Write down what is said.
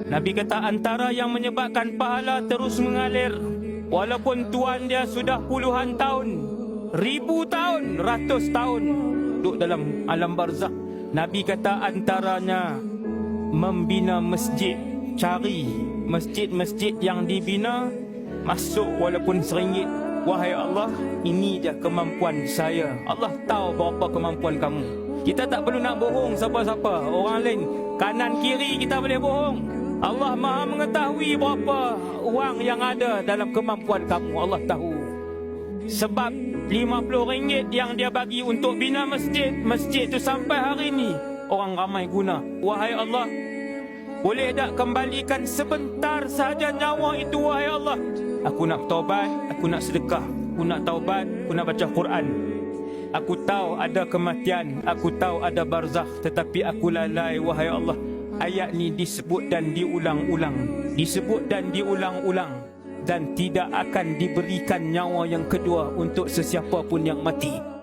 Nabi kata antara yang menyebabkan pahala terus mengalir, walaupun tuan dia sudah puluhan tahun, 1000 tahun, 100 tahun duduk dalam alam barzakh, Nabi kata antaranya membina masjid. Cari masjid-masjid yang dibina, masuk walaupun RM1. Wahai Allah, ini je kemampuan saya. Allah tahu berapa kemampuan kamu. Kita tak perlu nak bohong siapa-siapa. Orang lain kanan kiri kita boleh bohong. Allah Maha mengetahui berapa wang yang ada dalam kemampuan kamu. Allah tahu. Sebab RM50 yang dia bagi untuk bina masjid, masjid tu sampai hari ini orang ramai guna. Wahai Allah, boleh tak kembalikan sebentar saja nyawa itu, wahai Allah? Aku nak taubat, aku nak sedekah, aku nak taubat, aku nak baca Quran. Aku tahu ada kematian, aku tahu ada barzakh, tetapi aku lalai, wahai Allah. Ayat ni disebut dan diulang-ulang, disebut dan diulang-ulang, dan tidak akan diberikan nyawa yang kedua untuk sesiapa pun yang mati.